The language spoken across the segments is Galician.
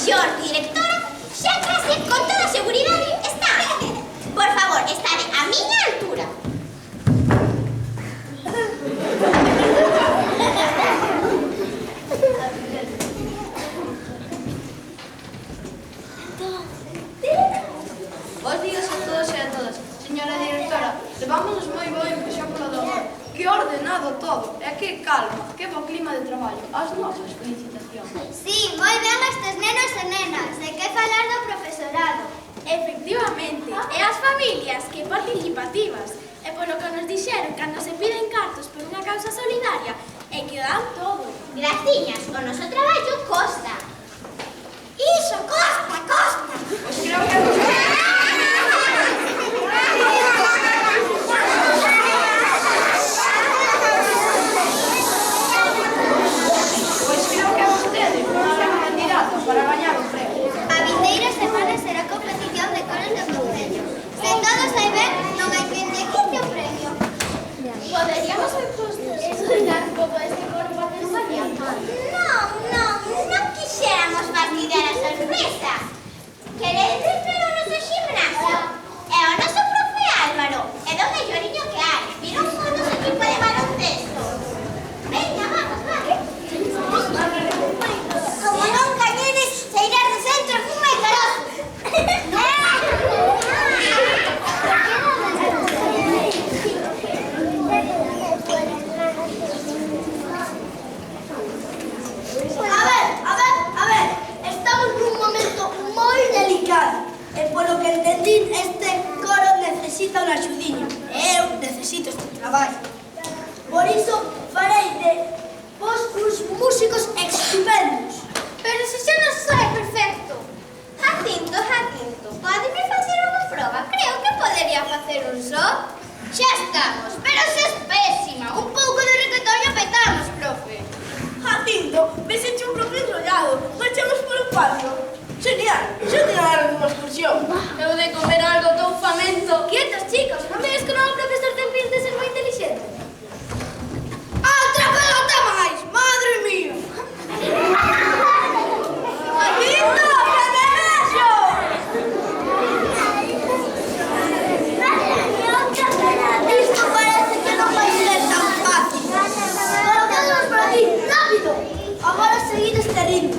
Señor directora, xa case con toda seguridade está. Por favor, estade a miña altura. Bos días a todos e a todas. Señora directora, levámonos moi ben que xa polo do amor. Que ordenado todo, e que calma, que bo clima de traballo. As nosas felicitacións. Sí, moi ben estes nenos e nenas. De que falar do profesorado? Efectivamente, e as familias, que participativas. E polo que nos dixeron cando se piden cartos por unha causa solidaria, e que dan todo. Graciñas, o noso traballo costa. Iso, costa, costa. Pois creo que... para gañar un premio. A vindeira semana será competición de coros do Concello. Se todo sai ben, non hai quen lle quite o premio. Poderíamos estudar un pouco deste coro para España? Non quixéramos fastidiar a sorpresa. Queredes ver o noso gimnasio? É o noso profe Álvaro, é do melloriño que hai. Viron o noso equipo de baloncesto. Veña, vamos, vale? Como non cañedes, sairás do centro fuma e carozo. A ver, estamos nun momento moi delicado e polo que entendín este coro necesita unha axudiña e eu necesito este traballo. Por iso farei de vos uns músicos estupendos. Pero se xa non sai perfecto. Jacinto, podeme facer unha proba? Creo que podería facer un só. Xa estamos, pero se es pésima. Un pouco de requetoño petamos, profe. Jacinto, ves hecho un profe enrollado. Marchamos polo patio. Genial, xa te darán unha excursión. Eu de comer algo tão famento. Quietos, chicos, non vedes que o novo profesor ten pinta de ser moi inteligente? Outra pelota máis, madre mía. Jacinto, que me vexo. Isto parece que non vai ser tan fácil. Colocámonos por aquí, rápido. Agora seguid este ritmo.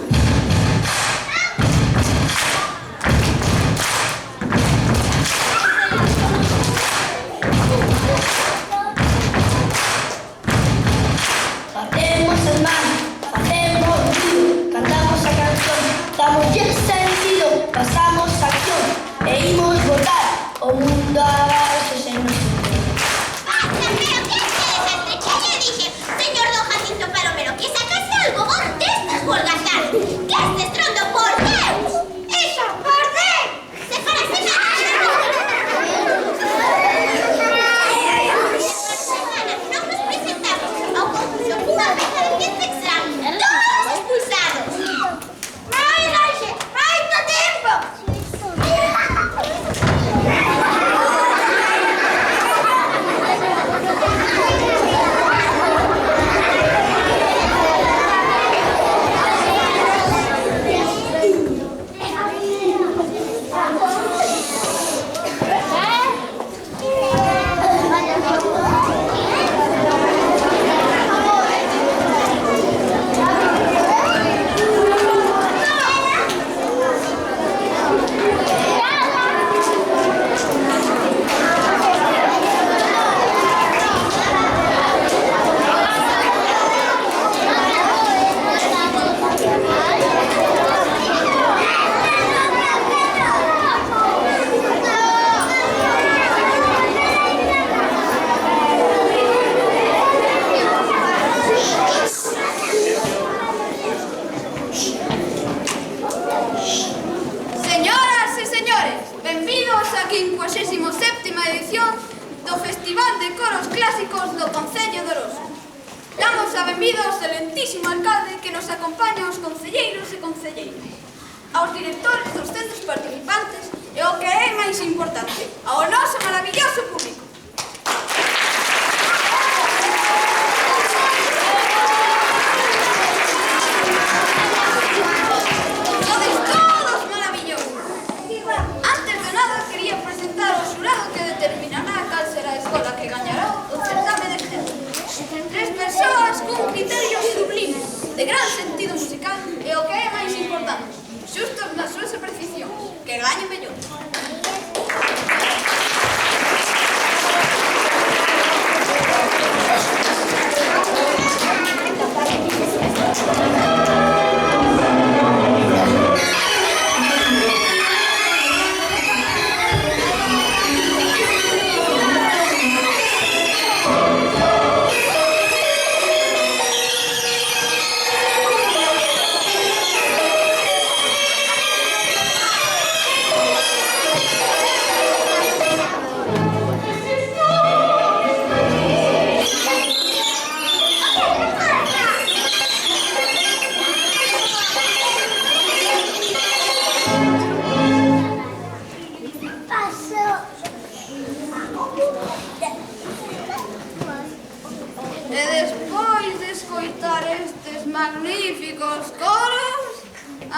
Facemos el mal, facemos ruido, cantamos a canción, damos sentido, pasamos a acción e imos botar o mundo abaixo sen nos Basta, pero que é este desastre? Xa lle dixen, señor don Jacinto Palomero, que sacase algo bon destas volgatas. Que este estrondo, por Deus! Iso, por Deus! Se parece nada! Non nos presentamos ao concurso cunha beca de 10 examen. Todos expulsados! Ai, Raxe, moito tempo! Señoras e señores, benvidos á 57ª edición do Festival de Coros Clásicos do Concello de Oroso. Damos a benvida ao excelentísimo alcalde que nos acompaña aos concelleiros e concelleiras, aos directores dos centros participantes e o que é máis importante, ao noso maravilloso público. O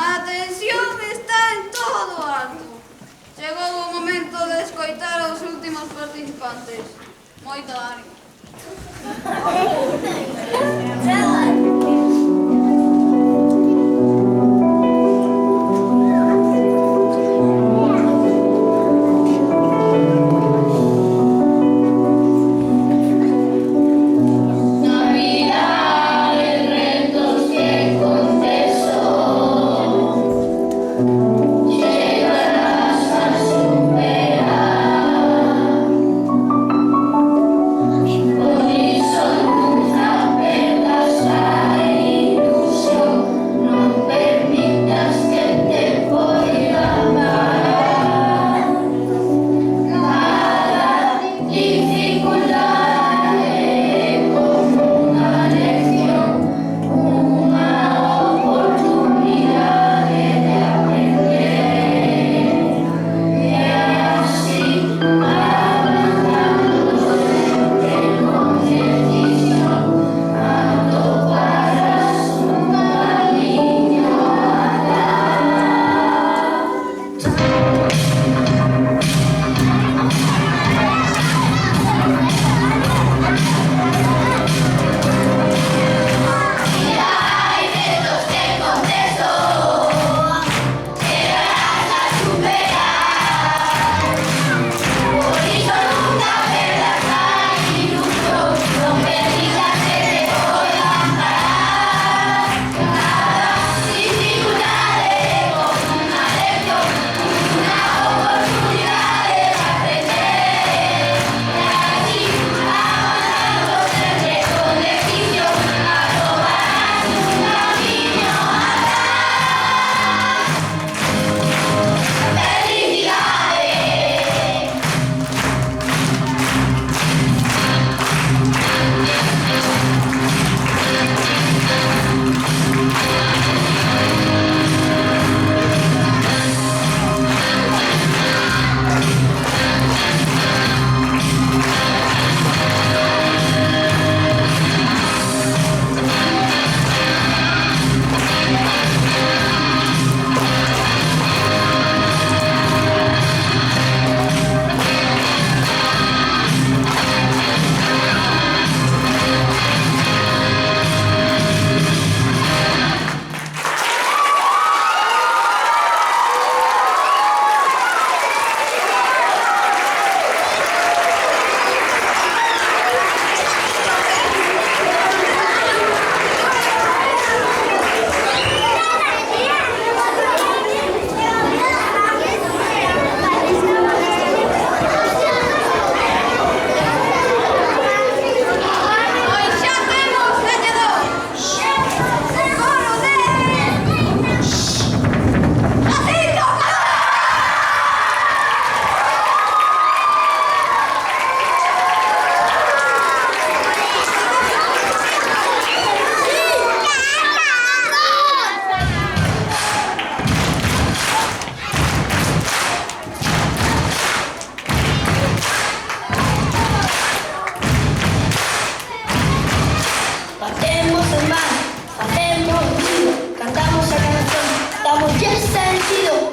A tensión está en todo alto. Chegou o momento de escoitar aos últimos participantes. Moito ánimo.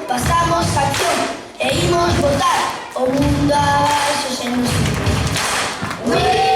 pasamos a acción e imos botar o mundo abaixo sen nos.